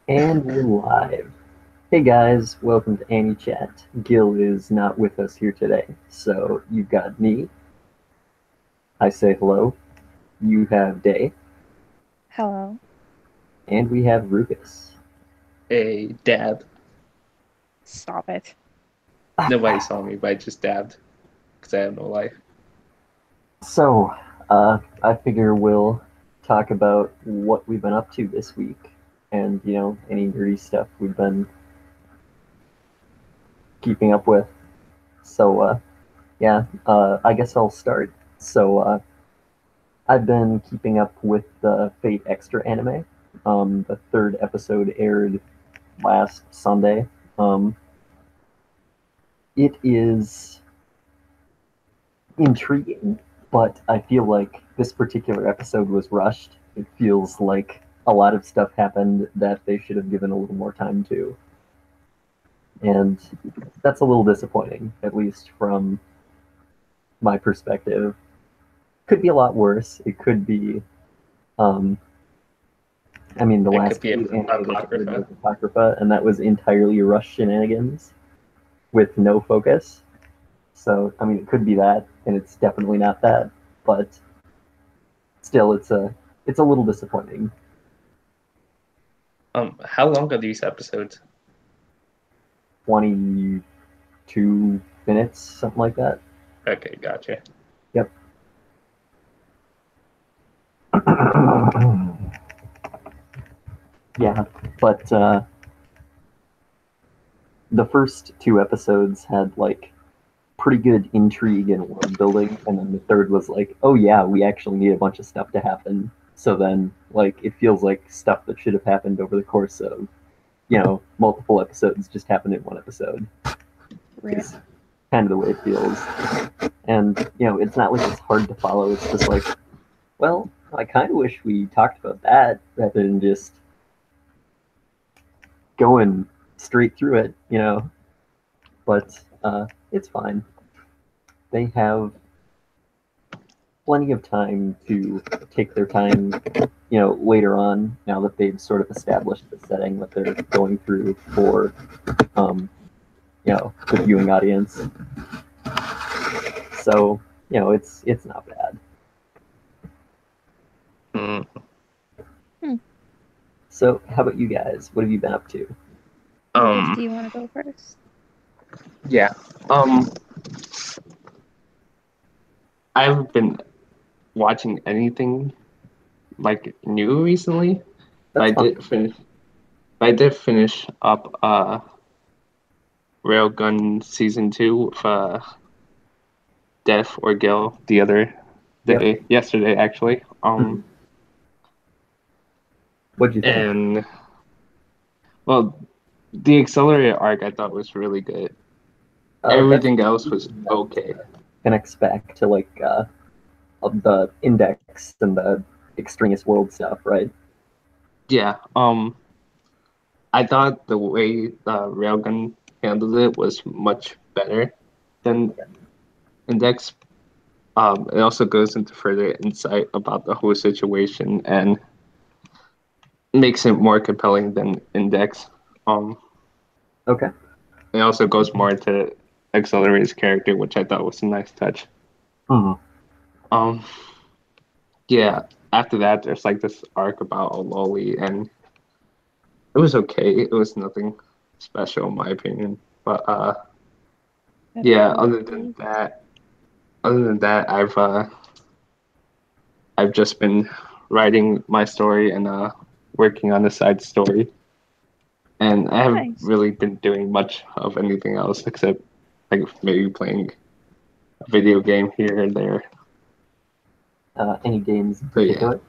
And we're live. Hey guys, welcome to Anichat. Gil is not with us here today, so you've got me. I say hello. You have Day, Hello. and we have Rufus. A dab. Stop it. Nobody saw me, but I just dabbed because I have no life. So, I figure we'll talk about what we've been up to this week, and any nerdy stuff we've been keeping up with. So, yeah, I guess I'll start. So, I've been keeping up with the Fate Extra anime. The third episode aired last Sunday. Um, it is intriguing, but I feel like this particular episode was rushed. It feels like a lot of stuff happened that they should have given a little more time to. And that's a little disappointing, at least from my perspective. Could be a lot worse. It could be um, the It could last be two anime that aired was apocrypha. Apocrypha, and that was entirely rush shenanigans with no focus. So, it could be that, and it's definitely not that, but still, it's a little disappointing. How long are these episodes? 22 minutes, something like that. Okay, gotcha. Yep. Yeah, but the first two episodes had like pretty good intrigue and world building, and then the third was like, oh yeah, we actually need a bunch of stuff to happen. So then, like, it feels like stuff that should have happened over the course of, multiple episodes just happened in one episode. Rip. It's kind of the way it feels. And, it's not like it's hard to follow. It's just like, well, I kind of wish we talked about that rather than just going straight through it. But it's fine. They have plenty of time to take their time, later on, now that they've sort of established the setting that they're going through for, the viewing audience. So, it's not bad. Mm. So, how about you guys? What have you been up to? Lucas, do you want to go first? Yeah. I haven't been watching anything like new recently. But That's I fine. did finish. I did finish up Railgun season 2 with Def or Gil the other Yep. day, yesterday actually. What'd you think? And well, the accelerated arc I thought was really good. That's Everything else was okay. connects back to like of the index and the extraneous world stuff, right? Yeah. I thought the way Railgun handled it was much better than Index. It also goes into further insight about the whole situation and makes it more compelling than Index. Okay. It also goes more into Accelerate's character, which I thought was a nice touch. Mm-hmm. Um, yeah. After that, there's like this arc about Ololi, and it was okay. It was nothing special in my opinion. But yeah. Other than that, I've just been writing my story and working on a side story, and I haven't Nice. really been doing much of anything else except like maybe playing a video game here and there. Any games in But yeah,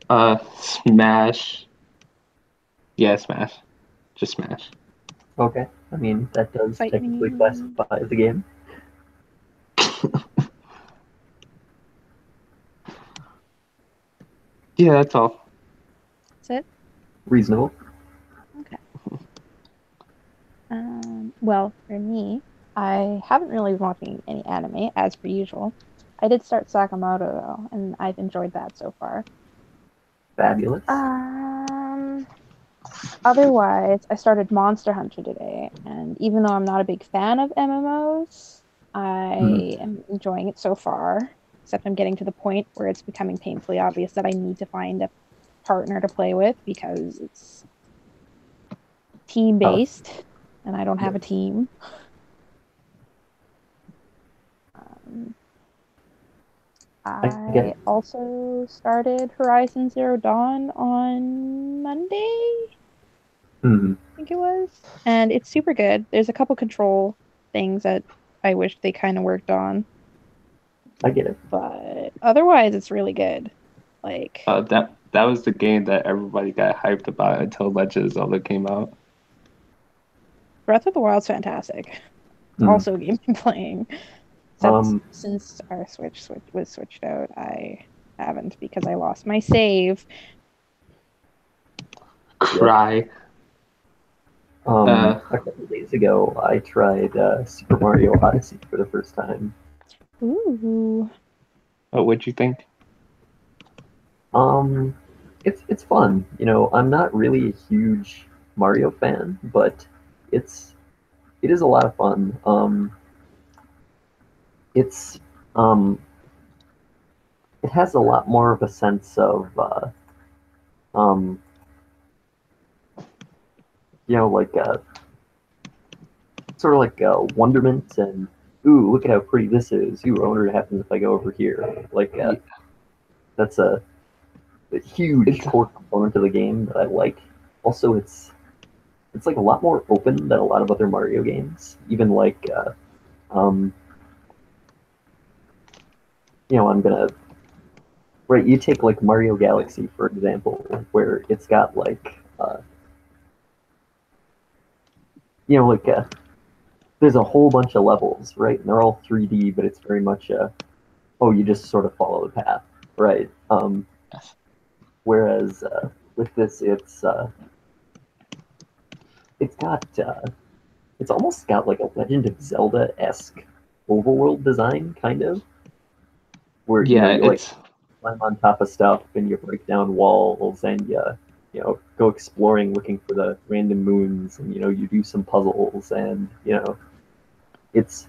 particular? Smash. Yeah, Smash. Just Smash. Okay. That does technically Fighting. classify as a game. Yeah, that's all. That's it? Reasonable. Okay. Well, for me, I haven't really been watching any anime, as per usual. I did start Sakamoto, though, and I've enjoyed that so far. Fabulous. Otherwise, I started Monster Hunter today, and even though I'm not a big fan of MMOs, Mhm. I am enjoying it so far. Except I'm getting to the point where it's becoming painfully obvious that I need to find a partner to play with because it's team Oh, based, and I don't yeah. have a team. Um, I get I it. also started Horizon Zero Dawn on Monday, I Mhm. think it was, and it's super good. There's a couple control things that I wish they kind of worked on, I get it. but otherwise, it's really good. Like That was the game that everybody got hyped about until Legend of Zelda came out. Breath of the Wild's fantastic. It's Mhm. also a game I'm playing. Except Um, since our switch was switched out, I haven't because I lost my save. yeah. Cry. A couple of days ago, I tried Super Mario Odyssey for the first time. Ooh. What'd you think? Um, it's fun. You know, I'm not really a huge Mario fan, but it's it is a lot of fun. It's um, it has a lot more of a sense of um, like sort of like wonderment and ooh, look at how pretty this is. Ooh, I wonder what happens if I go over here. Like Yeah, that's a huge It's core component of the game that I like. Also, it's like a lot more open than a lot of other Mario games. Even like um, I'm gonna right. You take like Mario Galaxy for example, where it's got like like there's a whole bunch of levels, right? And they're all 3D, but it's very much oh, you just sort of follow the path, right? Whereas with this, it's got it's almost got like a Legend of Zelda esque overworld design, kind of, where yeah, you like climb on top of stuff and you break down walls and you go exploring looking for the random moons and you do some puzzles and it's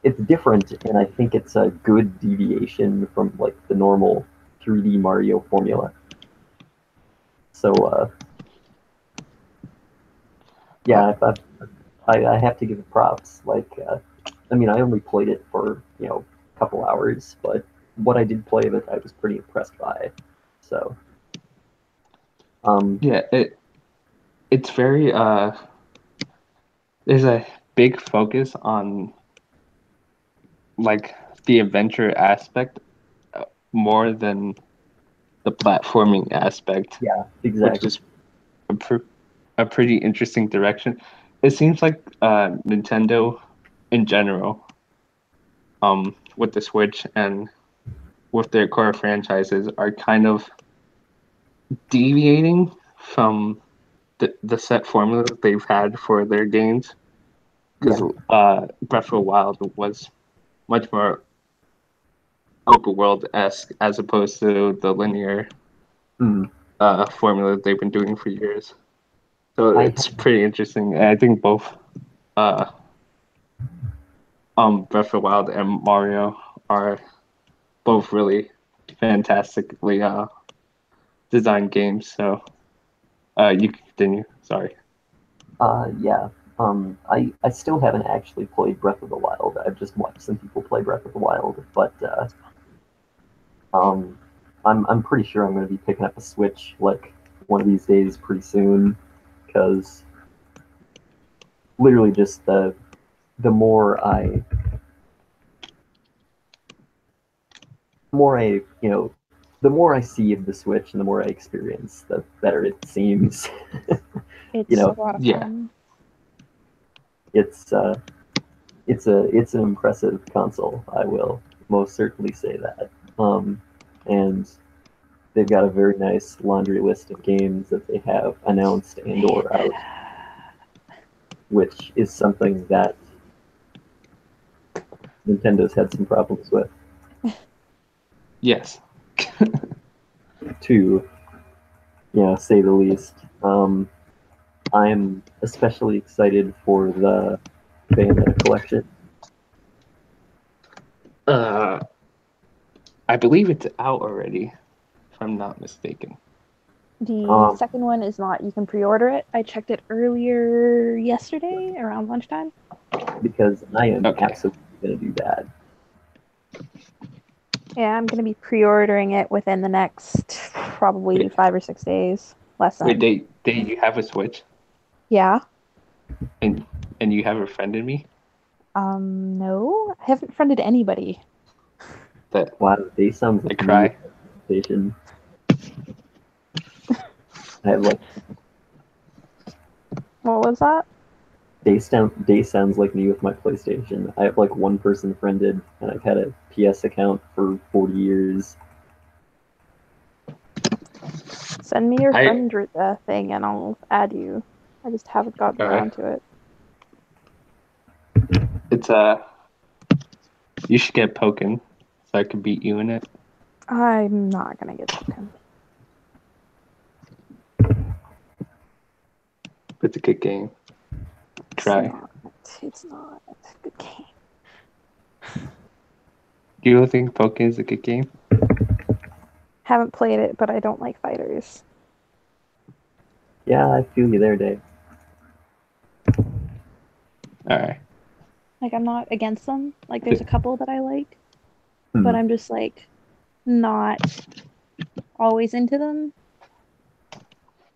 it's different and I think it's a good deviation from like the normal 3D Mario formula. So yeah, I have to give it props. Like I mean, I only played it for a couple hours, but what I did play of it, I was pretty impressed by. So um, yeah, it's very there's a big focus on like the adventure aspect more than the platforming aspect, yeah, which exactly. is a, a pretty interesting direction. It seems like Nintendo in general, with the Switch and with their core franchises, are kind of deviating from the set formula that they've had for their games. Because Yeah. Breath of the Wild was much more open world esque as opposed to the linear Mm. formula that they've been doing for years. So I it's pretty interesting. And I think both uh, Breath of the Wild and Mario are both really fantastically designed games. So you can continue. Sorry. yeah. I still haven't actually played Breath of the Wild. I've just watched some people play Breath of the Wild, but um, I'm pretty sure I'm going to be picking up a Switch like one of these days pretty soon, because literally just the more the more I see of the Switch and the more I experience, the better it seems. you It's a know, lot of Yeah. fun. it's it's an impressive console. I will most certainly say that. And they've got a very nice laundry list of games that they have announced and or out, which is something that Nintendo's had some problems with Yes. too. Yeah, say the least. I'm especially excited for the Bayonetta collection. I believe it's out already, if I'm not mistaken. The second one is not. You can pre-order it. I checked it earlier yesterday around lunchtime. Because I am Okay. absolutely going to do that. Yeah, I'm going to be pre-ordering it within the next probably 5 or 6 days. Less than. Wait, you have a Switch? Yeah. And you have a friend in me? No. I haven't friended anybody. That Wow, they sound I like me cry. with my PlayStation. I have like What was that? Day sounds like me with my PlayStation. I have like one person friended, and I've had a PS account for 40 years. Send me your friend thing and I'll add you. I just haven't gotten around to it. It's you should get Pokken so I could beat you in it. I'm not gonna get Pokken. It's a good game. Try. It's not. It's a good game. Do you think Pokken is a good game? Haven't played it, but I don't like fighters. Yeah, I feel you there, Dave. Alright. Like, I'm not against them. Like, there's a couple that I like, Hmm. but I'm just like not always into them.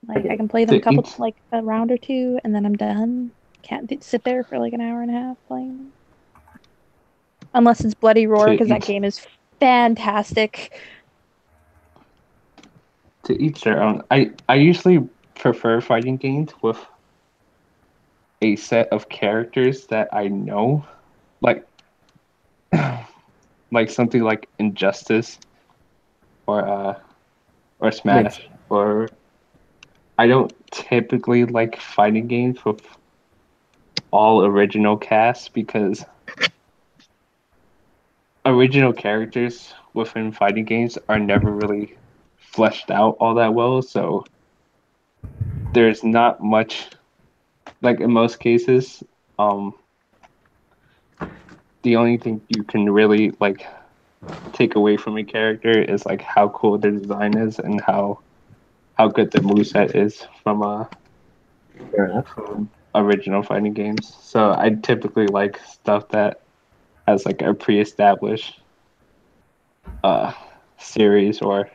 Like, I can play them like a round or two, and then I'm done. Can't sit there for like an hour and a half playing them. Unless it's Bloody Roar, because that game is fantastic. To each their own. I usually prefer fighting games with a set of characters that I know, like like something like Injustice or Smash. Or I don't typically like fighting games with all original casts because original characters within fighting games are never really fleshed out all that well, so there's not much, like in most cases, the only thing you can really like take away from a character is like how cool the design is and how good the moveset is from original fighting games. So I typically like stuff that has like a pre-established series or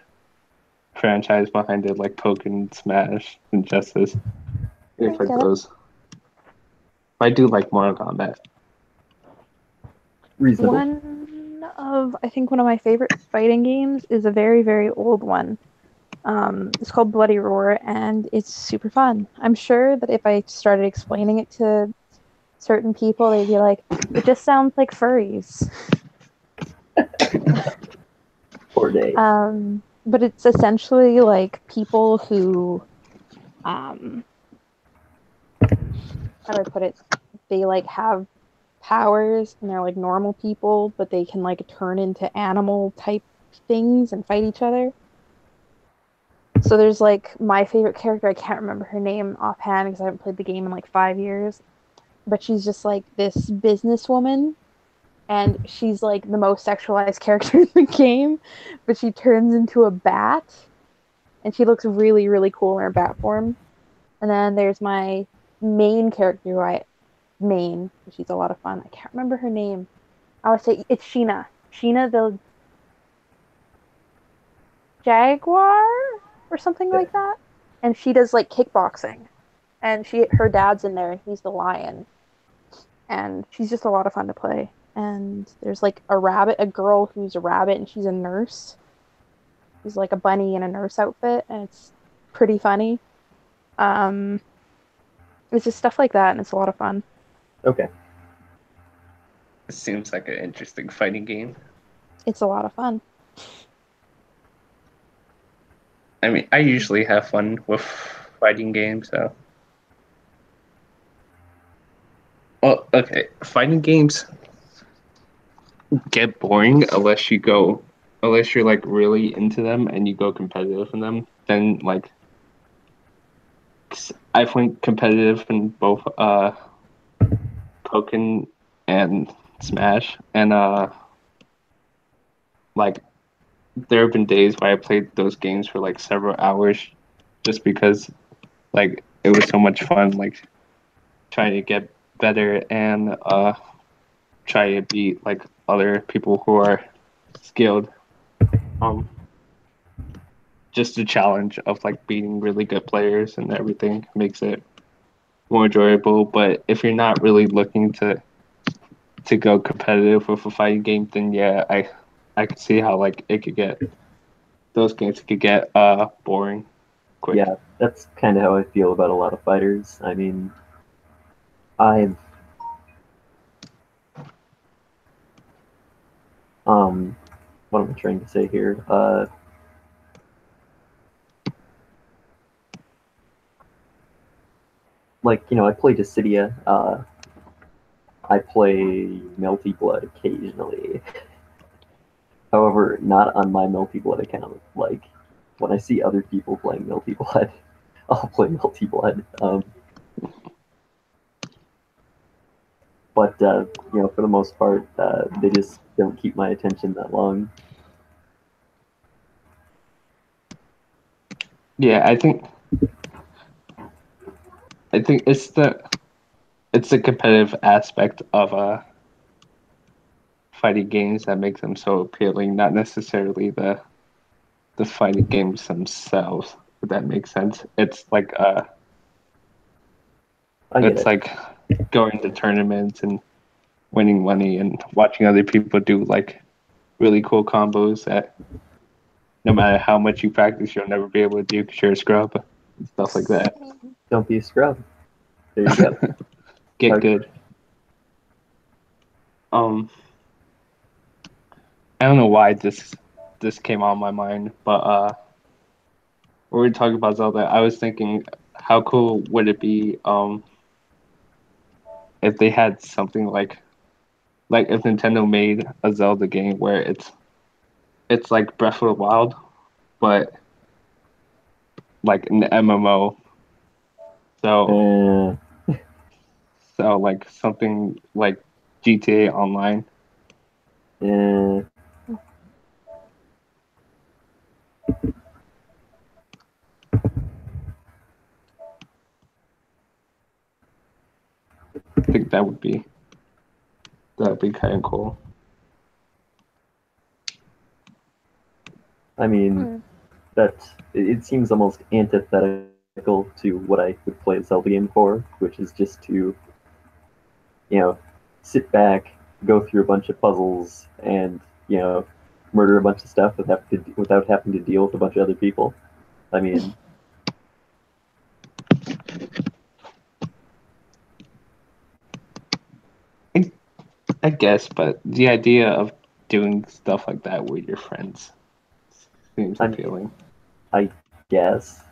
franchise behind it, like Pokemon, Smash, Injustice. If it goes, I do like Mortal Kombat. Reasonable. I think one of my favorite fighting games is a very, very old one. It's called Bloody Roar, and it's super fun. I'm sure that if I started explaining it to certain people, they'd be like, "It just sounds like furries." Poor Dave. But it's essentially like people who, how do I put it? They like have powers and they're like normal people, but they can like turn into animal type things and fight each other. So there's like my favorite character, I can't remember her name offhand because I haven't played the game in like 5 years, but she's just like this businesswoman and she's like the most sexualized character in the game, but she turns into a bat and she looks really, really cool in her bat form. And then there's my main character she's a lot of fun. I can't remember her name. I would say it's Sheena. Sheena the Jaguar or something like that. And she does like kickboxing. And her dad's in there and he's the lion. And she's just a lot of fun to play. And there's like a girl who's a rabbit and she's a nurse. She's like a bunny in a nurse outfit and it's pretty funny. It's just stuff like that and it's a lot of fun. Okay. It seems like an interesting fighting game. It's a lot of fun. I mean, I usually have fun with fighting games, so. Well, okay, fighting games get boring unless you're like really into them and you go competitive in them. Then like I went competitive in both Pokken and Smash, and like there have been days where I played those games for like several hours, just because like it was so much fun, like trying to get better and try to beat like other people who are skilled. Um, just the challenge of like beating really good players and everything makes it more enjoyable. But if you're not really looking to go competitive with a fighting game, then yeah, I could see how like it could get those games could get boring quick. Yeah, that's kind of how I feel about a lot of fighters. I mean, I've what am I trying to say here? Like, I play Dissidia. I play Melty Blood occasionally. However, not on my Melty Blood account. Like, when I see other people playing Melty Blood, I'll play Melty Blood. But for the most part, they just don't keep my attention that long. Yeah, I think it's the competitive aspect of fighting games that makes them so appealing, not necessarily the fighting games themselves. If that makes sense. I get It's it. like going to tournaments and winning money and watching other people do like really cool combos that no matter how much you practice, you'll never be able to do because you're a scrub and stuff like that. Don't be a scrub. There you go. Get good. I don't know why this came on my mind, but when we were talking about Zelda, I was thinking, how cool would it be if they had something like if Nintendo made a Zelda game where it's like Breath of the Wild, but like an MMO. So so like something like GTA Online. Uh, I think that would be kind of cool. I mean, it seems almost antithetical to what I would play a Zelda game for, which is just to, sit back, go through a bunch of puzzles, and murder a bunch of stuff without having to deal with a bunch of other people. I mean, I guess, but the idea of doing stuff like that with your friends seems I appealing. I guess.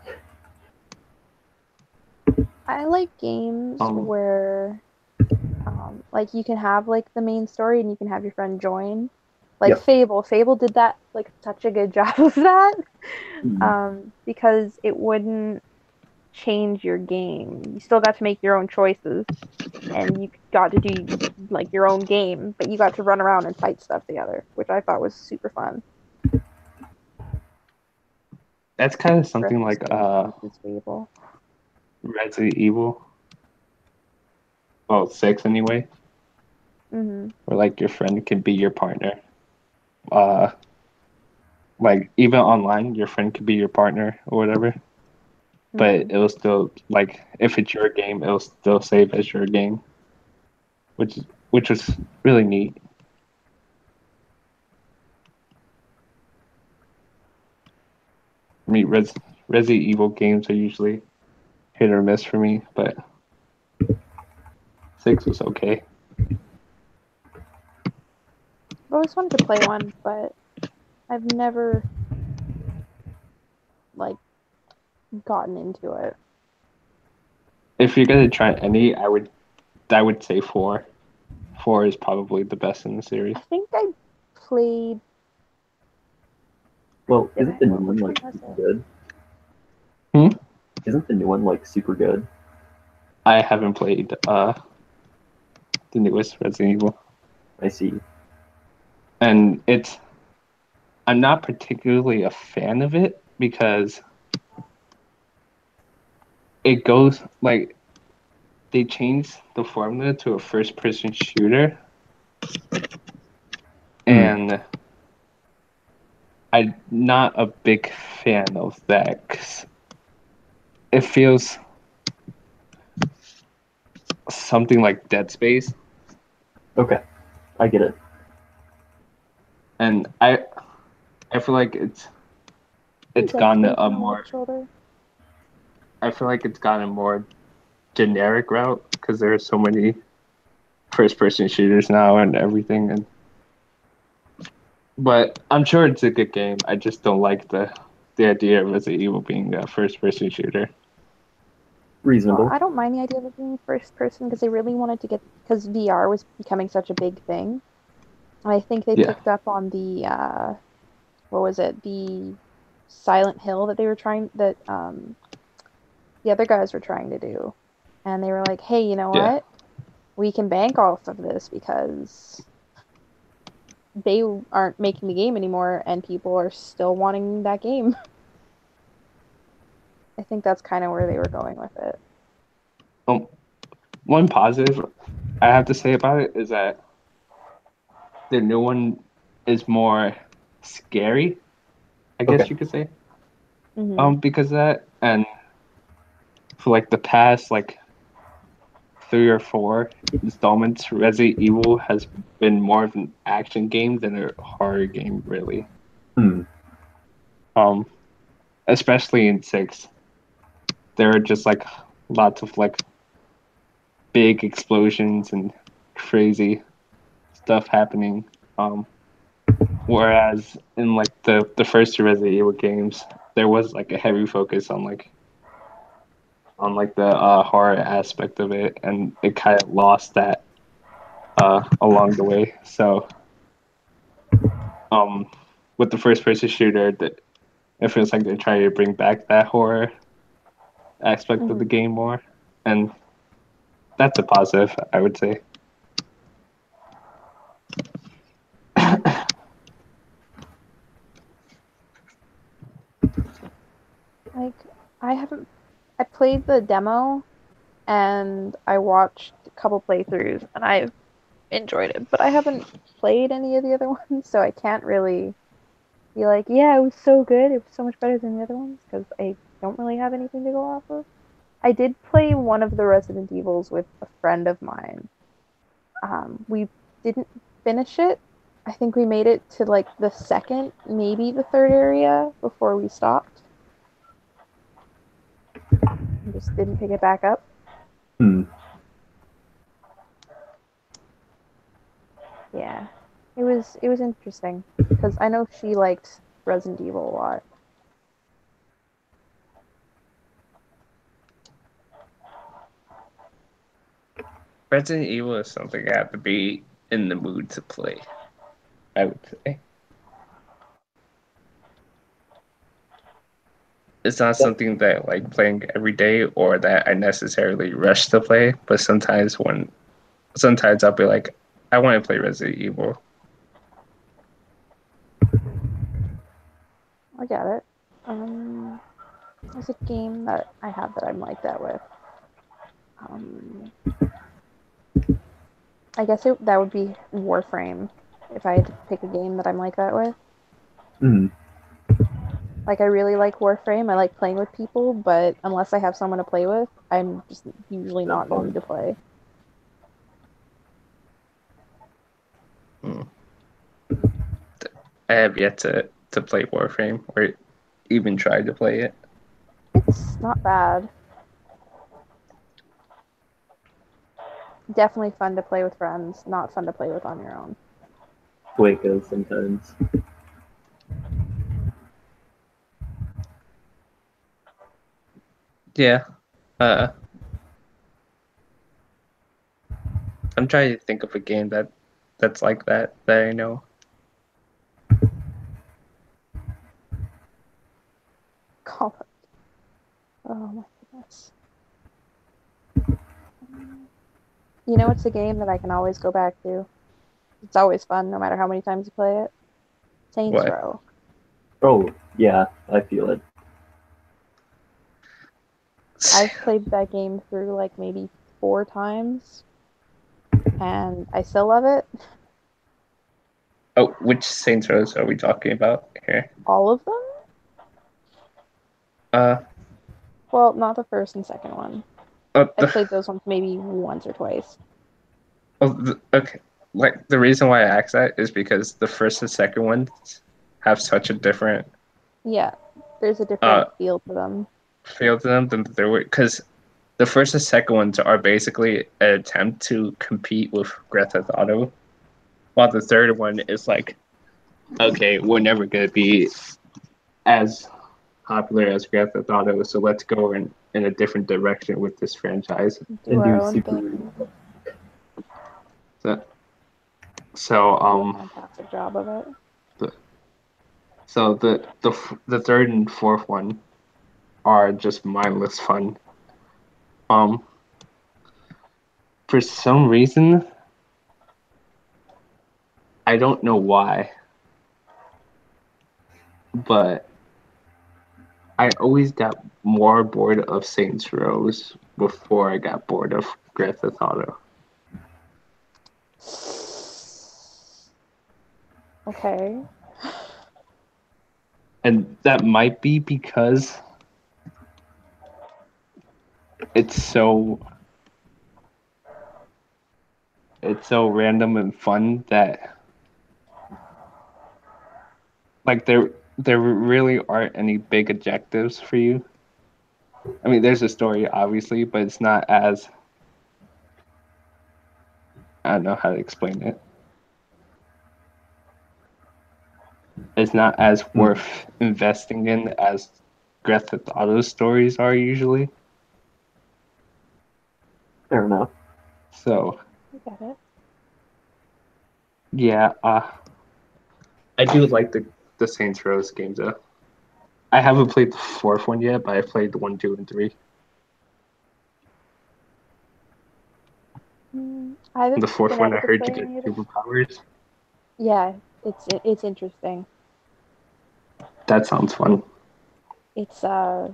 I like games where like you can have like the main story and you can have your friend join. Like Yep. Fable did that like such a good job of that. Because it wouldn't change your game. You still got to make your own choices and you got to do like your own game, but you got to run around and fight stuff together, which I thought was super fun. That's kind of something like Fable. Resident Evil. Well, 6 anyway. Mm-hmm. Where like your friend can be your partner. Like even online, your friend could be your partner or whatever. But it'll still like if it's your game, it'll still save as your game, which was really neat. I mean, Resident Evil games are usually hit or miss for me, but 6 was okay. I've always wanted to play one, but I've never like gotten into it. If you're gonna try any, I would say 4. 4 is probably the best in the series. I think I played. Well, isn't the new one like good? Hmm? Isn't the new one like super good? I haven't played the newest Resident Evil, I see. and I'm not particularly a fan of it because it goes like they changed the formula to a first person shooter, Hmm. and I'm not a big fan of that 'cause it feels something like Dead Space, Okay, I get it. and I feel like it's Dead gone Space a on the more shoulder. I feel like it's gone a more generic route because there are so many first person shooters now and everything, and but I'm sure it's a good game. I just don't like the idea of Resident Evil being a first person shooter. Well, Reasonable. I don't mind the idea of it being first person because they really wanted to get because VR was becoming such a big thing. And I think they Yeah, picked up on the what was it? The Silent Hill that they were trying that the other guys were trying to do. And they were like, "Hey, you know yeah. what? We can bank off of this because they aren't making the game anymore and people are still wanting that game." I think that's kind of where they were going with it. Um, one positive I have to say about it is that the new one is more scary, I Okay. guess you could say. Hmm. Because of that, and for like the past like 3 or 4 installments, Resident Evil has been more of an action game than a horror game, really. Hmm. Um, Especially in 6, there are just like lots of like big explosions and crazy stuff happening. Whereas in like the first 2 Resident Evil games, there was like a heavy focus on like the horror aspect of it, and it kind of lost that along the way. So um, with the first person shooter, that it feels like they're trying to bring back that horror aspect of Hmm. the game more, and that's a positive, I would say. Like I haven't I played the demo and I watched a couple playthroughs and I've enjoyed it, but I haven't played any of the other ones, so I can't really be like, yeah, it was so good. It was so much better than the other ones because I don't really have anything to go off of. I did play one of the Resident Evils with a friend of mine. We didn't finish it. I think we made it to like the second, maybe the third area before we stopped and just didn't pick it back up. Hmm. Yeah. It was interesting because I know she liked Resident Evil a lot. Resident Evil is something I have to be in the mood to play, I would say. It's not something that I like playing every day or that I necessarily rush to play, but sometimes I'll be like, I want to play Resident Evil. I get it. There's a game that I have that I'm like that with. Um, I guess that would be Warframe if I had to pick a game that I'm like that with. Hmm. Like I really like Warframe. I like playing with people, but unless I have someone to play with, I'm just usually No not in the mood fun. to play. Hmm. I have yet to play Warframe or even try to play it. It's not bad. Definitely fun to play with friends, not fun to play with on your own. The way it goes sometimes. Yeah. Uh, I'm trying to think of a game that's like that I know. Call it. Oh my goodness. You know, it's a game that I can always go back to. It's always fun, no matter how many times you play it. Saints What? Row. Oh, yeah, I feel it. I've played that game through like maybe 4 times, and I still love it. Oh, which Saints Rows are we talking about here? All of them? Uh, Well, not the first and second one. oh, I played those ones maybe once or twice. okay. Like the reason why I asked that is because the first and second ones have such a different Yeah, there's a uh different feel to them. feel to them than the third one. Because the first and second ones are basically an attempt to compete with Grand Theft Auto, while the third one is like, okay, we're never gonna be as popular as Grand Theft Auto, so let's go in a different direction with this franchise. Do And our do own super. thing. So, so Do a um, fantastic job of it. the, so the third and fourth one are just mindless fun. Um, for some reason, I don't know why, but I always got more bored of Saints Rows before I got bored of Grand Theft Auto. Okay. And that might be because it's so it's so random and fun that like there really aren't any big objectives for you. I mean, there's a story obviously, but it's not as I don't know how to explain it. It's not as worth investing in as Grand Theft Auto stories are usually. Fair enough. So I get it. yeah, I do like the Saints Row games though. I haven't played the fourth one yet, but I played the 1, 2, and 3. I haven't The fourth been one, I able to heard play you get any of it. superpowers. Yeah, it's interesting. That sounds fun. It's uh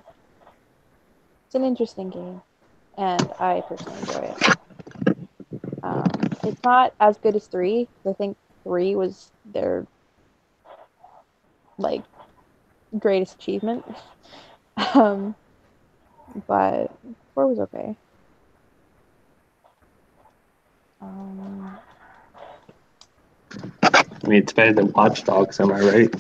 it's an interesting game, and I personally enjoy it. It's not as good as three. I think three was their like greatest achievement. Um, but four was okay. Um, I mean, it's better than Watch Dogs, am I right?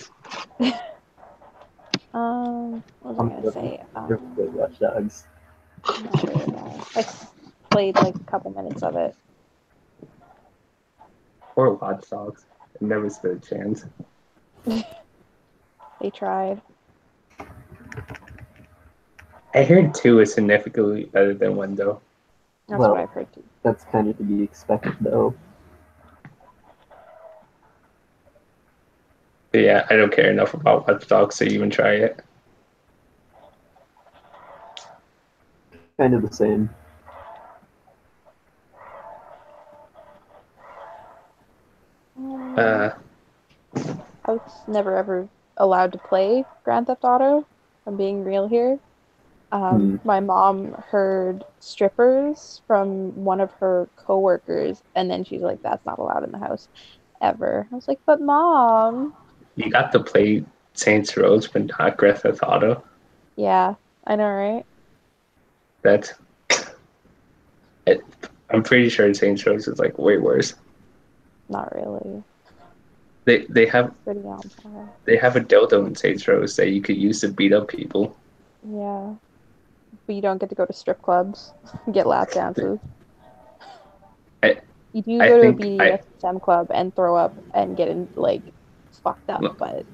what was I I'm gonna never, say? never played Watch Dogs. Neither have I. Played like a couple minutes of it. Or Watch Dogs. I never stood a chance. They tried. I heard 2 is significantly better than 1, though. That's what Well, I've heard too. that's kind of to be expected, though. But yeah, I don't care enough about Watch Dogs to even try it. Kind of the same. Uh, I was never ever allowed to play Grand Theft Auto. If I'm being real here. My mom heard strippers from one of her coworkers, and then she's like, "That's not allowed in the house ever." I was like, "But mom." you got to play Saints Row, but not Grand Theft Auto. Yeah, I know, right? That's it. I'm pretty sure Saints Row is like way worse. Not really. They have It's pretty on par. they have a dildo in Saints Row that you could use to beat up people. Yeah, but you don't get to go to strip clubs, get lap dances. I You do I go to a think BDSM club and throw up and get in like fucked up, but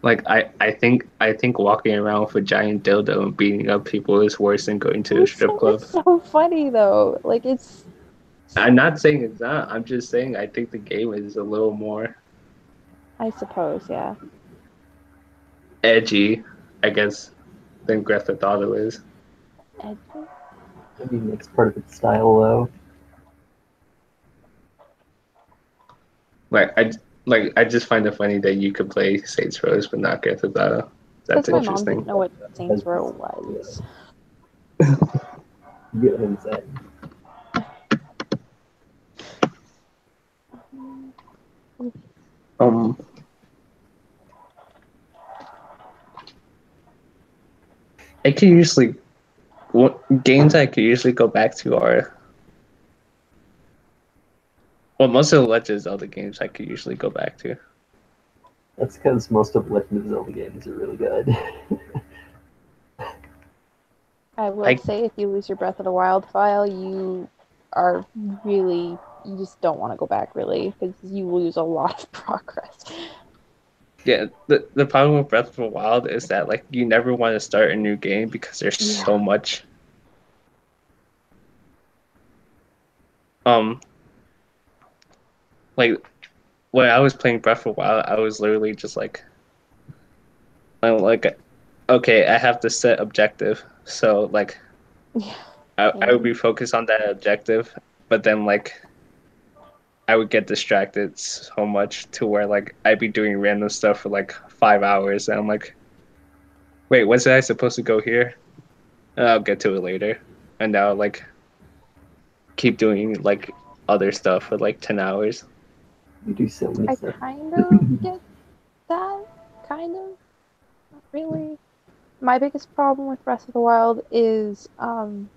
I think walking around with a giant dildo and beating up people is worse than going to a strip club. it's so funny though. Like it's I'm not saying it's not. I'm just saying I think the game is a little more I suppose, yeah. edgy, I guess, than Grand Theft Auto is. edges. Maybe it's part of its style, though. I just find it funny that you could play Saints Row but not Grand Theft Auto. That's Because my mom interesting. didn't know what Saints Row was. You get what I'm saying. Um, I could usually games I could usually go back to are most of the Legend of Zelda games I could usually go back to. That's because most of Legend of Zelda games are really good. I will say, if you lose your Breath of the Wild file, you just don't want to go back, really, because you lose a lot of progress. Yeah, the problem with Breath of the Wild is that like you never want to start a new game because there's so much. Like when I was playing Breath of the Wild, I was literally just like, I'm like, okay, I have to set objective, so like, I would be focused on that objective, but then like, I would get distracted so much to where like I'd be doing random stuff for like 5 hours, and I'm like, wait, was I supposed to go here? I'll get to it later, and now like keep doing like other stuff for like 10 hours. You do so many I stuff. kind of get that, kind of, not really. My biggest problem with Breath of the Wild is I'll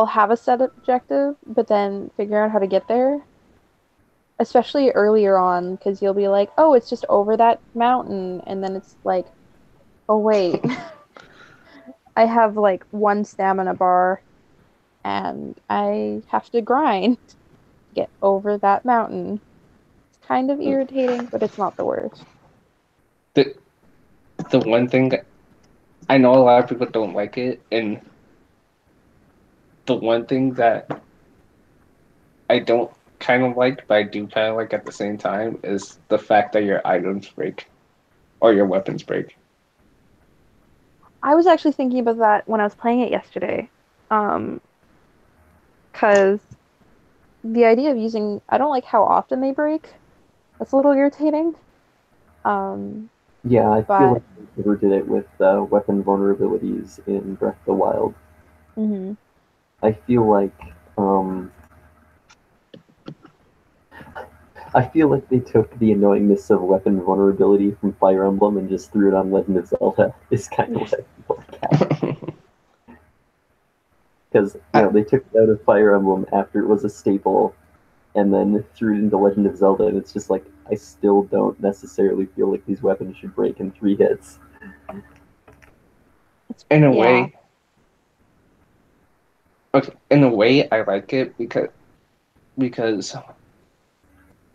have a set objective, but then figure out how to get there. Especially earlier on, because you'll be like, oh, it's just over that mountain, and then it's like, oh wait, I have like one stamina bar, and I have to grind to get over that mountain. It's kind of irritating, but it's not the worst. The one thing that I know a lot of people don't like it, and the one thing that I don't kind of like, but I do kind of like at the same time, is the fact that your items break or your weapons break. I was actually thinking about that when I was playing it yesterday. Because the idea of using, I don't like how often they break. That's a little irritating. Yeah, I feel But like they never did it with weapon vulnerabilities in Breath of the Wild. mhm. I feel like they took the annoyingness of weapon vulnerability from Fire Emblem and just threw it on Legend of Zelda. It's kind of what I feel like. Because they took it out of Fire Emblem after it was a staple, and then threw it into Legend of Zelda, and it's just like I still don't necessarily feel like these weapons should break in 3 hits. In a way, okay. In a way, I like it because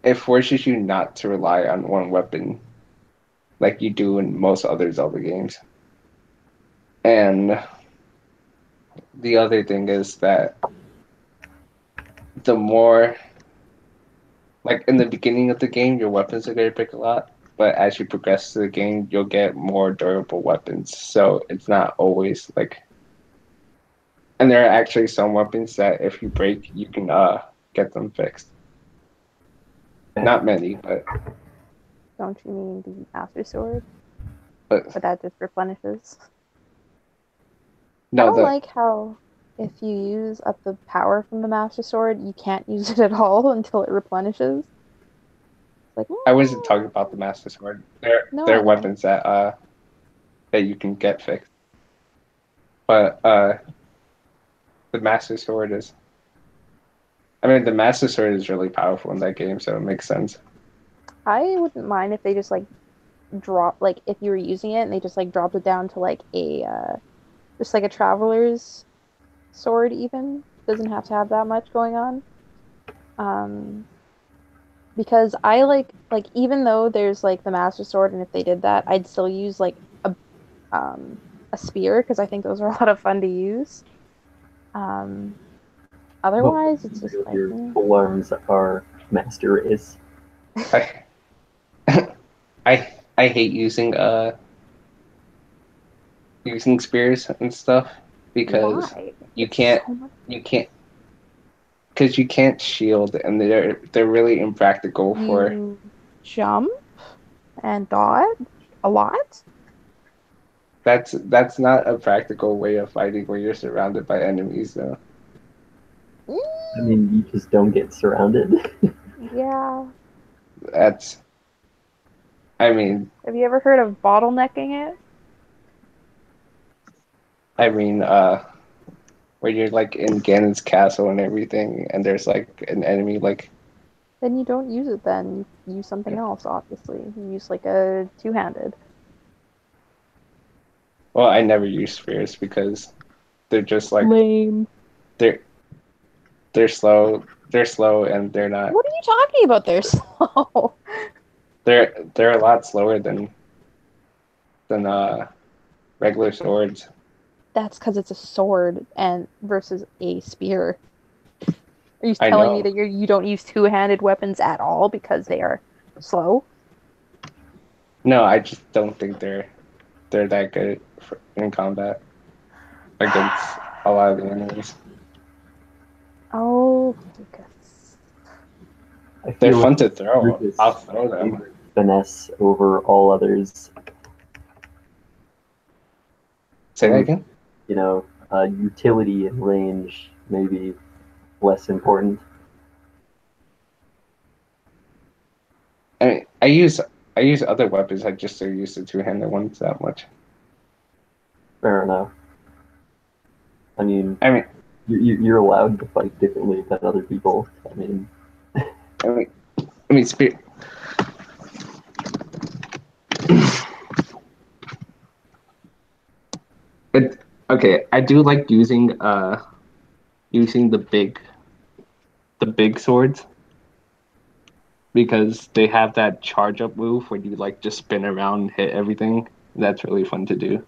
it forces you not to rely on one weapon like you do in most other Zelda games. And the other thing is that the more, like in the beginning of the game, your weapons are going to break a lot, but as you progress through the game, you'll get more durable weapons. So it's not always like, and there are actually some weapons that if you break, you can get them fixed. Not many, but Don't you mean the Master Sword? but that just replenishes. I no, don't like how if you use up the power from the Master Sword, you can't use it at all until it replenishes. It's like, I wasn't talking about the Master Sword. No, They're I know. weapons that you can get fixed. But the Master Sword is. I mean, the Master Sword is really powerful in that game, so it makes sense. I wouldn't mind if they just like drop like if you were using it and they just like dropped it down to like a just like a traveler's sword even. Doesn't have to have that much going on. Um because I like even though there's like the Master Sword and if they did that, I'd still use like um a spear because I think those are a lot of fun to use. Um Otherwise it's just like your full arms are master race. I I hate using spears and stuff because Why? you It's can't so much. you can't because you can't shield, and they're really impractical for. You jump and dodge a lot. That's not a practical way of fighting where you're surrounded by enemies, though. I mean, you just don't get surrounded. Yeah. That's, I mean, Have you ever heard of bottlenecking it? I mean, uh, where you're like in Ganon's castle and everything, and there's like an enemy like. Then you don't use it then. You use something else, obviously. You use like a two-handed. Well, I never use spears because they're just like Lame. they're they're slow. They're slow, and they're not. What are you talking about? They're slow. They're a lot slower than regular swords. That's because it's a sword and versus a spear. Are you I telling me know. that you don't use two-handed weapons at all because they are slow? No, I just don't think they're that good in combat against a lot of the enemies. Oh, Lucas. I They're feel fun like to you're throw. just I'll throw them. favoring finesse over all others, Say that and again. utility and range may be less important. I mean, I use other weapons. I just don't use the two-handed ones that much. Fair enough. I mean, I mean, you're allowed to fight differently than other people. I mean, I mean, I mean, spear. It, okay, I do like using the big swords because they have that charge up move where you like just spin around and hit everything. That's really fun to do.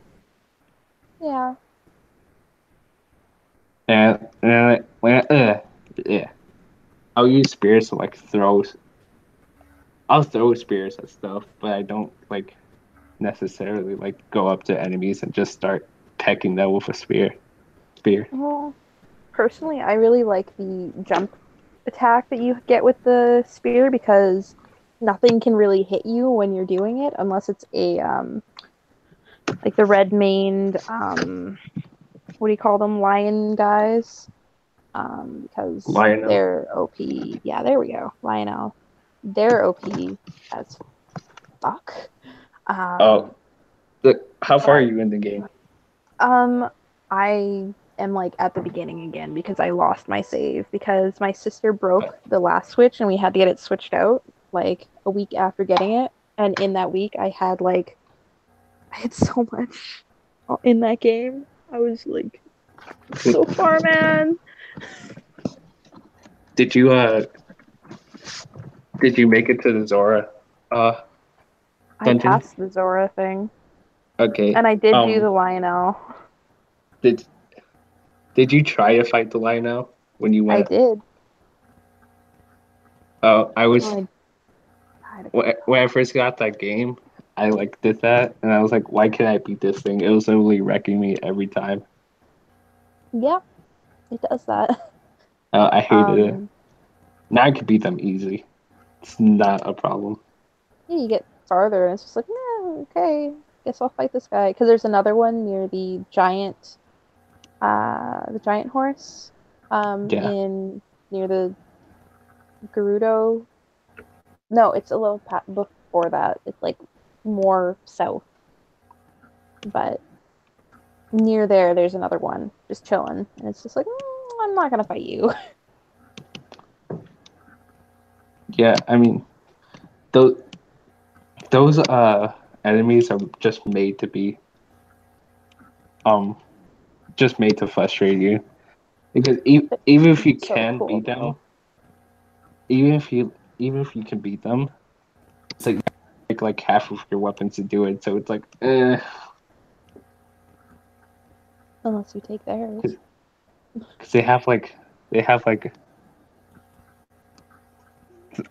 Yeah. And yeah, I'll use spears to like throw. I'll throw spears at stuff, but I don't like necessarily like go up to enemies and just start pecking them with a spear. Well, personally, I really like the jump attack that you get with the spear because nothing can really hit you when you're doing it unless it's a like the red maned what do you call them, lion guys, because Lionel. they're OP. Yeah, there we go, Lionel. They're OP as fuck. Oh, look, how far are But you in the game? I am like at the beginning again because I lost my save because my sister broke the last Switch and we had to get it switched out like a week after getting it. And in that week, I had so much in that game. I was like so far, man. Did you did you make it to the Zora uh I dungeon? passed the Zora thing, Okay. and I did do the Lionel. Did did you try to fight the Lionel when you I went? did. Oh, I was Well, I died. when I first got that game. I like did that, and I was like, "Why can't I beat this thing?" It was literally wrecking me every time. Yep, it does that. I hated it. Um, Now I can beat them easy. It's not a problem. yeah, you get farther, and it's just like, okay, guess I'll fight this guy because there's another one near the giant horse, Yeah. in near the Gerudo. No, it's a little before that. It's like more south, but near there, there's another one just chilling, and it's just like, I'm not gonna fight you. Yeah, I mean, those those enemies are just made to be um just made to frustrate you because even if you So can cool beat them, though. even if you can beat them, it's like half of your weapons to do it. So it's like, Unless you take theirs. because they have like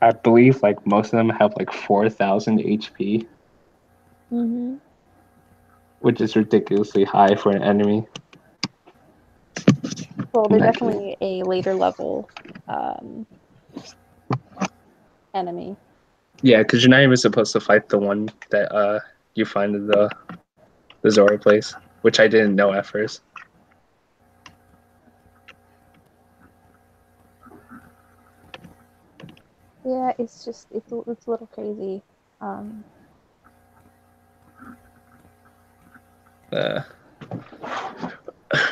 I believe like most of them have like 4,000 HP, Mm-hmm. which is ridiculously high for an enemy. Well, they're Okay. definitely a later level enemy. Yeah, because you're not even supposed to fight the one that you find in the Zora place, which I didn't know at first. Yeah, it's just it's a little crazy. Uh,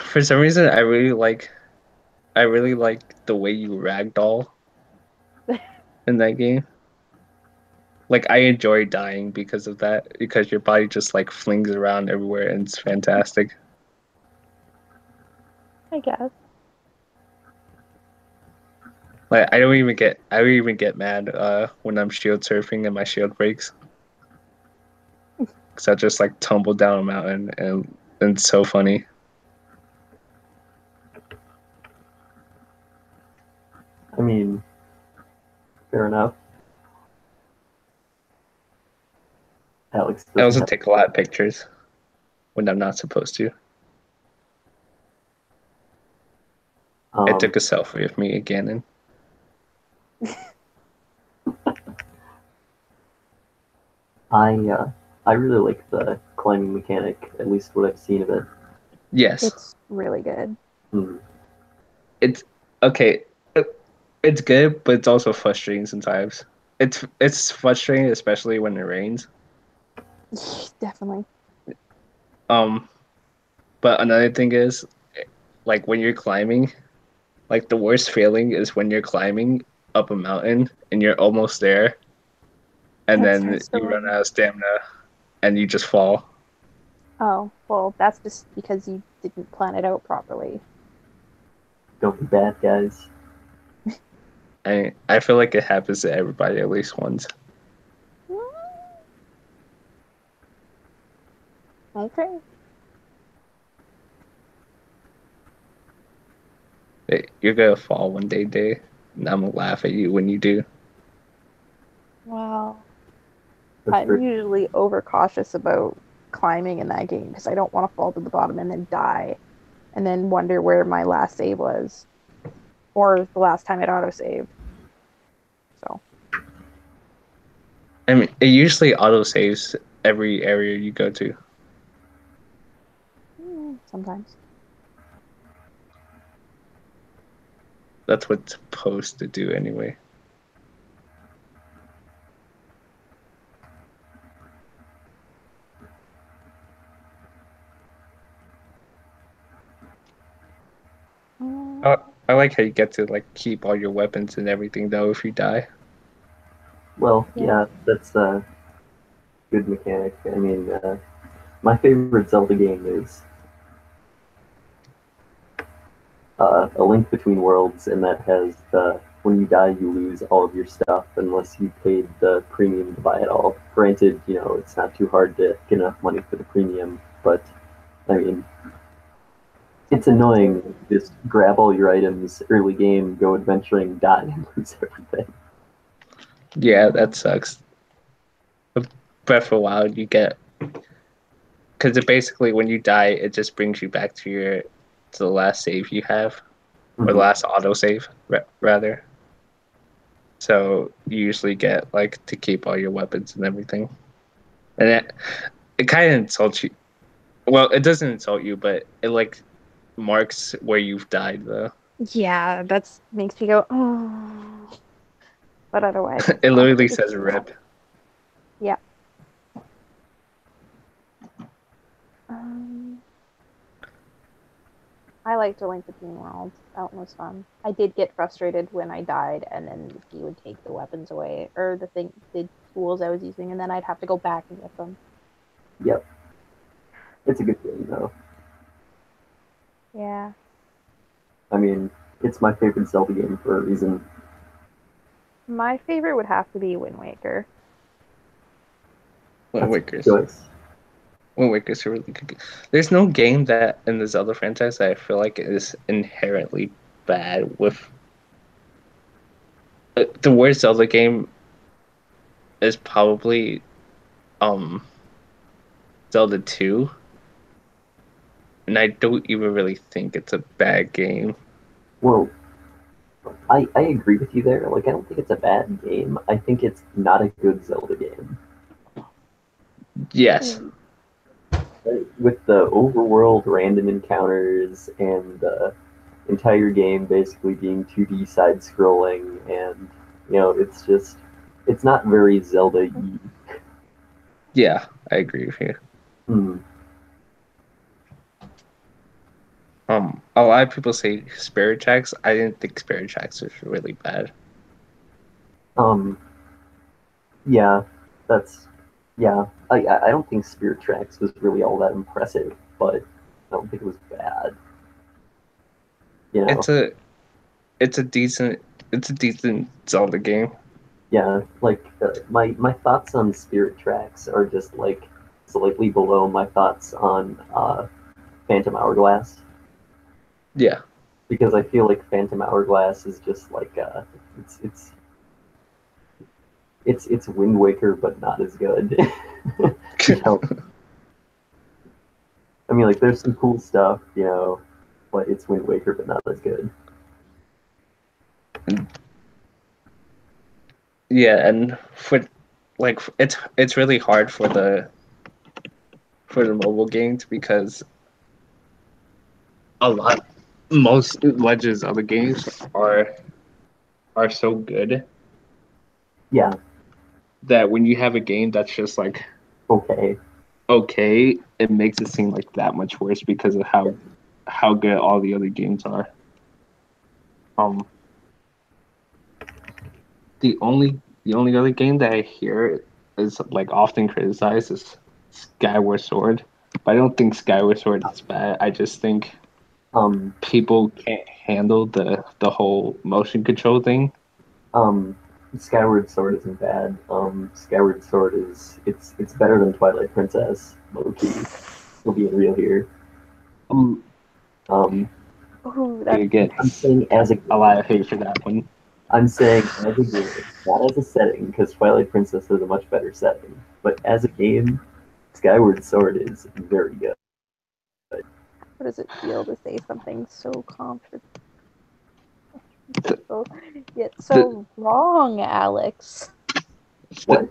for some reason, I really like the way you ragdoll in that game. Like I enjoy dying because of that, because your body just like flings around everywhere and it's fantastic. I guess. Like I don't even get mad when I'm shield surfing and my shield breaks. Cause I just like tumble down a mountain and it's so funny. I mean, fair enough. Alex I doesn't also have. take a lot of pictures when I'm not supposed to. I Um, took a selfie of me again and I really like the climbing mechanic, at least what I've seen of it. yes. It's really good. It's okay. It's good, but it's also frustrating sometimes. It's frustrating, especially when it rains. Definitely. But another thing is, like when you're climbing, like the worst feeling is when you're climbing up a mountain and you're almost there, and It then starts to you run rain. out of stamina and you just fall. Oh, well, that's just because you didn't plan it out properly. Don't be bad, guys. I feel like it happens to everybody at least once. Okay. You're gonna fall one day, and I'm gonna laugh at you when you do. Wow. That's I'm pretty. usually overcautious about climbing in that game because I don't want to fall to the bottom and then die and then wonder where my last save was or the last time it autosaved. So, I mean, it usually auto saves every area you go to. sometimes. That's what it's supposed to do anyway. I, I like how you get to like keep all your weapons and everything though if you die. Well, Yeah. yeah, that's a good mechanic. I mean, my favorite Zelda game is A Link Between Worlds, and that has the when you die, you lose all of your stuff unless you paid the premium to buy it all. Granted, it's not too hard to get enough money for the premium, but I mean, it's Sometimes it's annoying. worth it. Just grab all your items early game, go adventuring, die, and lose everything. Yeah, that sucks. But Breath of the Wild, you get because it basically when you die, it just brings you back to the last save you have, or the Mhm. last auto save rather. So you usually get like to keep all your weapons and everything, and it kind of insults you. Well, it doesn't insult you, but it like marks where you've died though. Yeah, that's makes me go, oh. But otherwise, It literally it's says cool. "rip." Yeah. Um, I liked A Link Between Worlds. That one was fun. I did get frustrated when I died, and then he would take the weapons away or the tools I was using, and then I'd have to go back and get them. Yep, it's a good game though. Yeah. I mean, it's my favorite Zelda game for a reason. My favorite would have to be Wind Waker. Wind That's a good Waker's choice. Wind Waker's a really good game. There's no game that in the Zelda franchise that I feel like is inherently bad. With the worst Zelda game is probably um Zelda 2, and I don't even really think it's a bad game. Well, I agree with you there. Like, I don't think it's a bad game. I think it's not a good Zelda game. Yes. With the overworld random encounters and the entire game basically being 2D side scrolling, and it's not very Zelda-y. Yeah, I agree with you. Hmm. A lot of people say Spirit Tracks. I didn't think Spirit Tracks was really bad. Um, yeah, that's yeah. I don't think Spirit Tracks was really all that impressive, but I don't think it was bad. You know, It's a it's a decent Zelda game. yeah. Like my thoughts on Spirit Tracks are just like slightly below my thoughts on Phantom Hourglass, Yeah. because I feel like Phantom Hourglass is just like it's it's it's Wind Waker but not as good. You know, I mean, like there's some cool stuff, but it's Wind Waker but not as good. Yeah, and for like it's really hard for the mobile games because a lot most Legends of the games are so good Yeah, that when you have a game that's just like okay. okay, it makes it seem like that much worse because of how good all the other games are. Um, the only other game that I hear is like often criticized is Skyward Sword, but I don't think Skyward Sword is bad. I just think Um, people can't handle the whole motion control thing. um, Skyward Sword isn't bad. Skyward Sword it's better than Twilight Princess, low key. We'll be real here. Um, Um, Oh, you that's get I'm saying as a a lot game. of hate for that one. I'm saying as a game, not as a setting, because Twilight Princess is a much better setting. But as a game, Skyward Sword is very good. how does it feel to say something so controversial The, yet the, so wrong, Alex? What?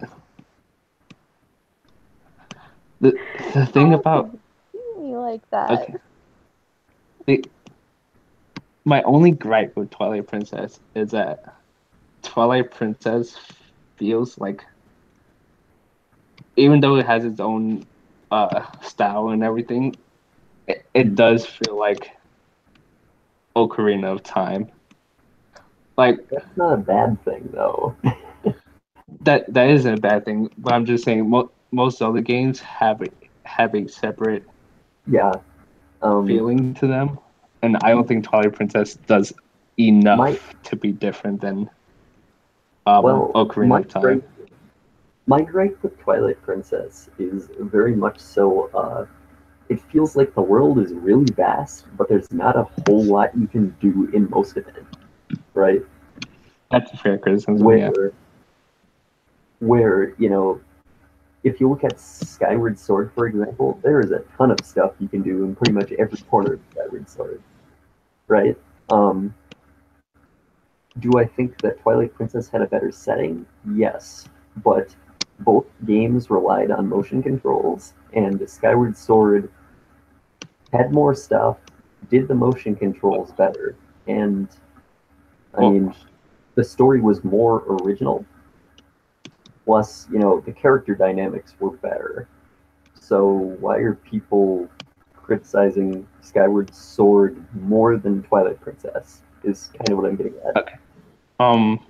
the, the thing How about could you treat me like that? okay, the, my only gripe with Twilight Princess is that Twilight Princess feels like, even though it has its own style and everything, it does feel like Ocarina of Time. Like That's not a bad thing, though. that isn't a bad thing, but I'm just saying most other games have a separate Yeah. Um, feeling to them, and I don't think Twilight Princess does my enough to be different than well, Ocarina of Time. my gripe with Twilight Princess is very much so. It feels like the world is really vast, but there's not a whole lot you can do in most of it, right? That's a fair criticism, yeah. Where if you look at Skyward Sword, for example, there is a ton of stuff you can do in pretty much every corner of Skyward Sword, right? Um, do I think that Twilight Princess had a better setting? Yes, but both games relied on motion controls, and Skyward Sword had more stuff, did the motion controls better, and I Well, mean, the story was more original. Plus, the character dynamics were better. So why are people criticizing Skyward Sword more than Twilight Princess? Is kind of what I'm getting at. okay. Um,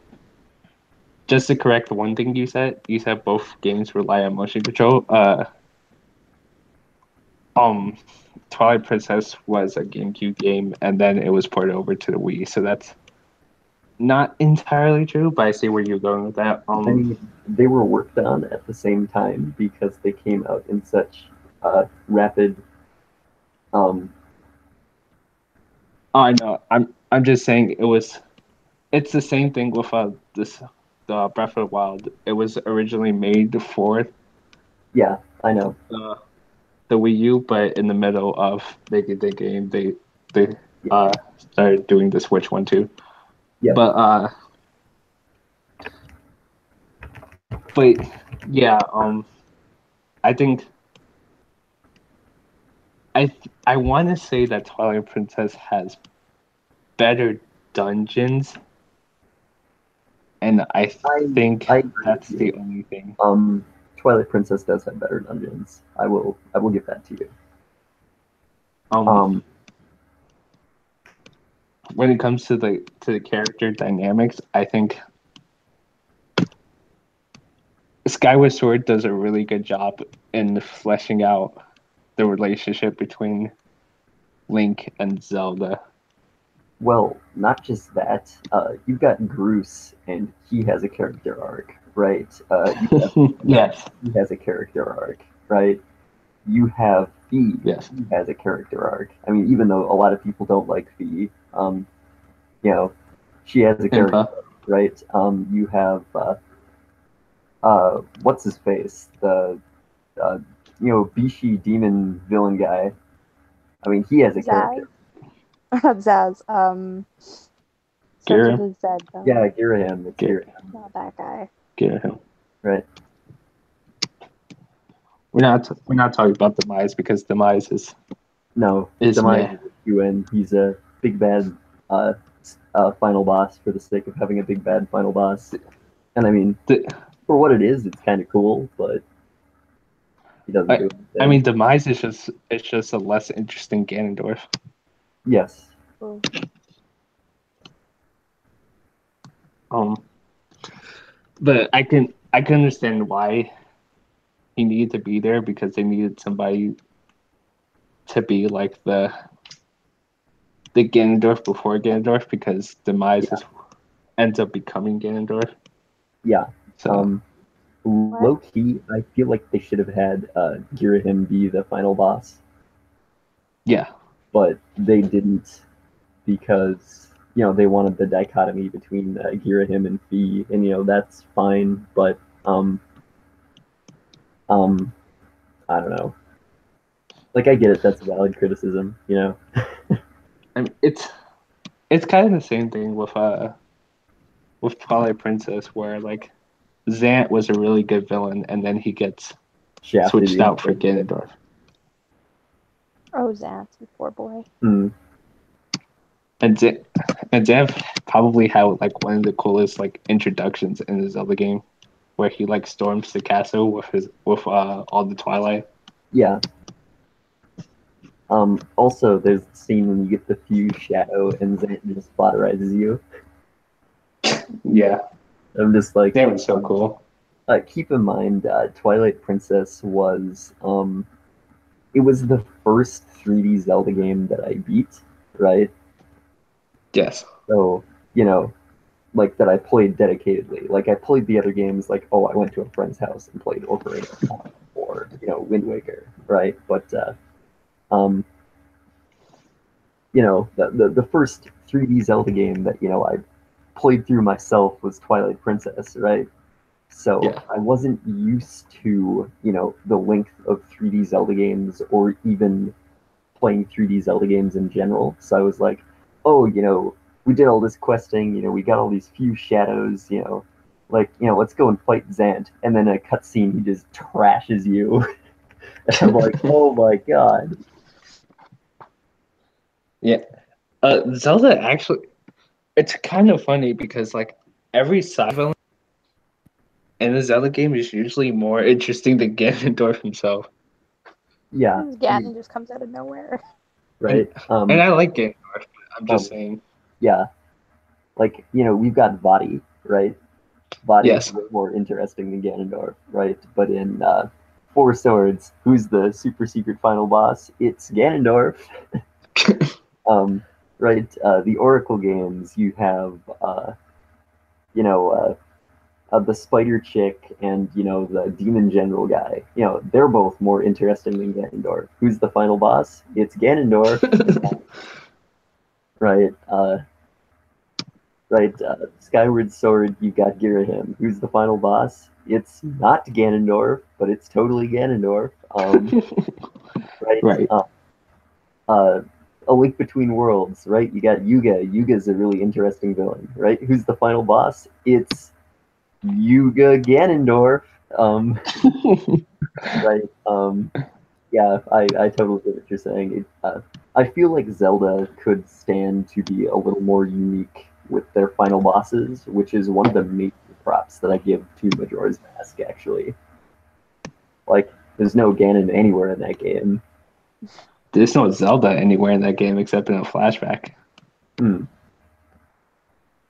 just to correct the one thing you said both games rely on motion control. Um, Twilight Princess was a GameCube game, and then it was ported over to the Wii. So that's not entirely true, but I see where you're going with that. I mean, they were worked on at the same time because they came out in such rapid. Um, I know. I'm just saying it was. It's the same thing with this the Breath of the Wild. It was originally made for yeah, I know. uh, the Wii U, but in the middle of making the game, they started doing the Switch one too. Yeah. But yeah, I think I want to say that Twilight Princess has better dungeons, and I think I agree that's with the you. only thing. Twilight Princess does have better dungeons. I will give that to you. Um, when it comes to the character dynamics, I think Skyward Sword does a really good job in fleshing out the relationship between Link and Zelda. Well, not just that. You've got Groose, and he has a character arc, right? Yes. He has a character arc, right? You have Fee. Yes. He has a character arc. I mean, even though a lot of people don't like Fee, you know, she has a character Impa. arc, right? You have what's his face? The uh, Bishi demon villain guy. I mean, he has a character. Not Zaz. Starts Gira. with a Z though. Yeah, Girahim. It's Gira. Girahim, Not that guy. Gira. right? We're not talking about Demise because Demise No, is Demise meh. is a UN. He's a big bad final boss for the sake of having a big bad final boss. And I mean, for what it is, it's kind of cool, but he doesn't do anything. I mean, Demise is just a less interesting Ganondorf. Yes. Oh. But I can understand why he needed to be there because they needed somebody to be like the Ganondorf before Ganondorf because Demise ends up becoming Ganondorf. Yeah. So Low key, I feel like they should have had Girahim be the final boss. Yeah. But they didn't because they wanted the dichotomy between Girahim and Fee, and that's fine. But I don't know. Like, I get it. That's a valid criticism. I mean, it's kind of the same thing with Twilight Princess, where like Zant was a really good villain, and then he gets Shafted switched out for Ganondorf. Oh, Zant, you poor boy. Hmm. And Zant probably had like one of the coolest like introductions in the Zelda game, where he like storms the castle with all the Twilight. Yeah. Also, there's the scene when you get the fuse shadow and Zant just splatterizes you. Yeah. I'm just like, that was so cool. Keep in mind, Twilight Princess was it was the first 3D Zelda game that I beat, right? Yes. So, like that I played dedicatedly. Like I played the other games, like I went to a friend's house and played Ocarina of Time or Wind Waker, right? But the first 3D Zelda game that I played through myself was Twilight Princess, right? So Yeah. I wasn't used to the length of 3D Zelda games or even playing 3D Zelda games in general. So I was like, oh, we did all this questing, we got all these few shadows, let's go and fight Zant. And then a cutscene, he just trashes you. And I'm like, oh my god. Yeah. Zelda actually, it's kind of funny because like every side villain in the Zelda game is usually more interesting than Ganondorf himself. Yeah. Ganon just comes out of nowhere. Right. And I like Ganondorf, but I'm just saying. Yeah. Like, we've got Vadi, right? Vadi Yes. is way more interesting than Ganondorf, right? But in Four Swords, who's the super secret final boss? It's Ganondorf. Right? The Oracle games, you have, the spider chick and, the demon general guy. They're both more interesting than Ganondorf. Who's the final boss? It's Ganondorf. Right? Right, Skyward Sword, you got Girahim. Who's the final boss? It's not Ganondorf, but it's totally Ganondorf. Right. Right. A Link Between Worlds, right? You got Yuga. Yuga's a really interesting villain, right? Who's the final boss? It's Yuga Ganondorf. Right. Yeah, I totally get what you're saying. I feel like Zelda could stand to be a little more unique with their final bosses, which is one of the major props that I give to Majora's Mask, actually. Like, there's no Ganon anywhere in that game. There's no Zelda anywhere in that game except in a flashback. Hmm.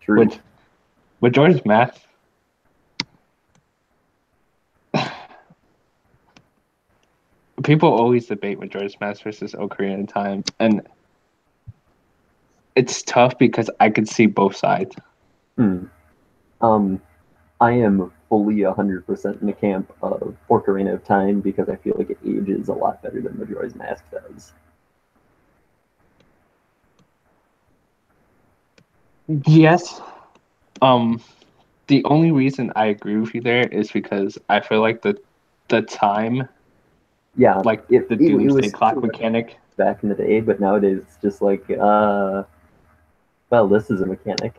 True. Which, with George's Math, people always debate Majora's Mask versus Ocarina of Time, and it's tough because I could see both sides. Hmm. I am fully 100% in the camp of Ocarina of Time because I feel like it ages a lot better than Majora's Mask does. Yes. The only reason I agree with you there is because I feel like the time, Yeah, like it the it doomsday was clock mechanic. back in the day, but nowadays it's just like, well, this is a mechanic.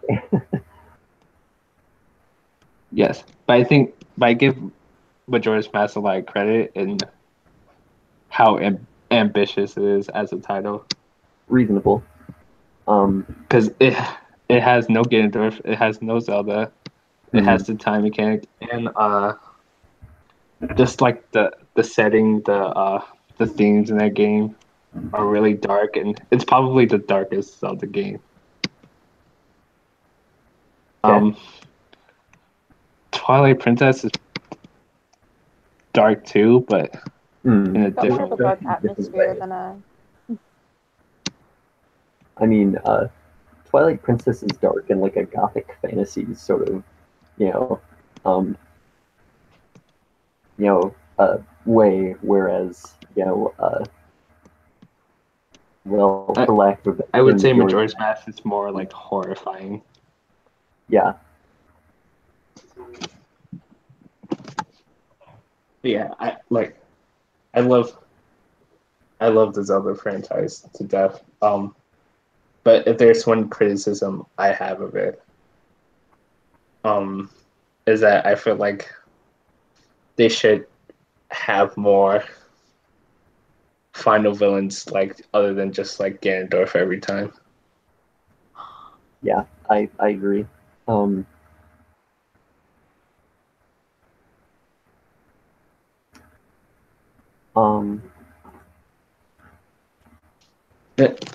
Yes, but I give Majora's Mask a lot of credit in how ambitious it is as a title. Reasonable. Because it has no Ganondorf, it has no Zelda, it has the time mechanic, and just like the setting, the themes in that game are really dark, and it's probably the darkest Zelda game. Okay. Twilight Princess is dark too, but in a Got more of different a way. dark atmosphere than a. I mean, Twilight Princess is dark in like a gothic fantasy sort of, you know, um, way, whereas, well, for lack of a better I would term, say Majora's Mask is more like horrifying. yeah. Yeah, I love I love the Zelda franchise to death. But if there's one criticism I have of it, um, is that I feel like they should have more final villains, like other than just like Ganondorf every time. Yeah, I agree. Um, um,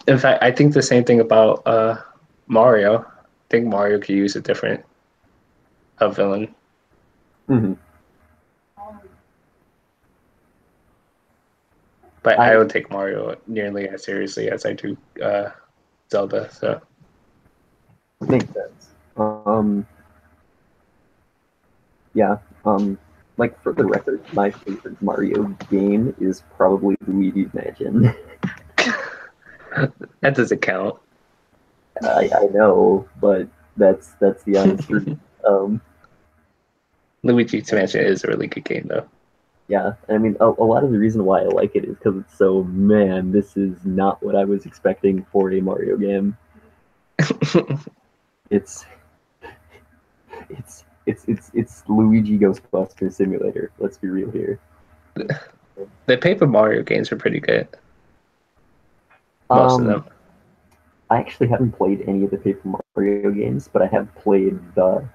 In fact, I think the same thing about Mario. I think Mario could use a different villain. mhm. But I don't take Mario nearly as seriously as I do Zelda. So Makes sense. Yeah. Like for the record, my favorite Mario game is probably Luigi's Mansion. that doesn't count. I know, but that's the honest truth. Luigi's Mansion is a really good game, though. Yeah, I mean, a lot of the reason why I like it is because it's so, man, this is not what I was expecting for a Mario game. It's it's Luigi Ghostbuster Simulator. Let's be real here. The Paper Mario games are pretty good. Most of them. I actually haven't played any of the Paper Mario games, but I have played the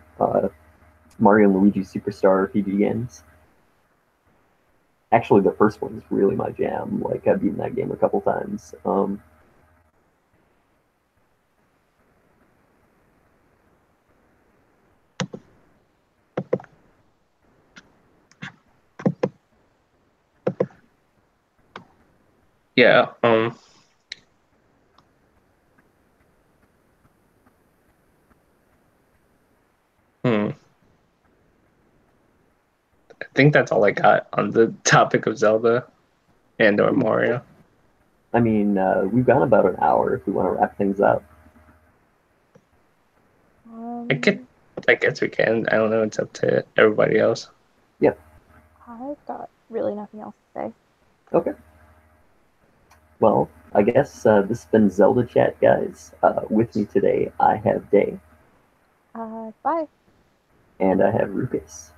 Mario and Luigi Superstar RPG games. Actually, the first one is really my jam. Like, I've beaten that game a couple times. Yeah. I think that's all I got on the topic of Zelda and or Mario. I mean, we've gone about an hour if we want to wrap things up. I guess we can. I don't know. It's up to everybody else. Yep. I've got really nothing else to say. Okay. Well, I guess this has been Zelda Chat, guys. With me today, I have Day, Bye. and I have Rucus.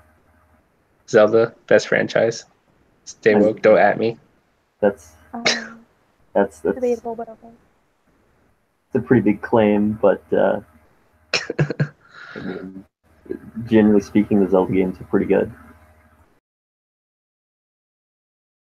Zelda, best franchise. Stay And woke, don't at me. That's that's Debatable, but okay. it's a pretty big claim, but I mean, generally speaking, the Zelda games are pretty good.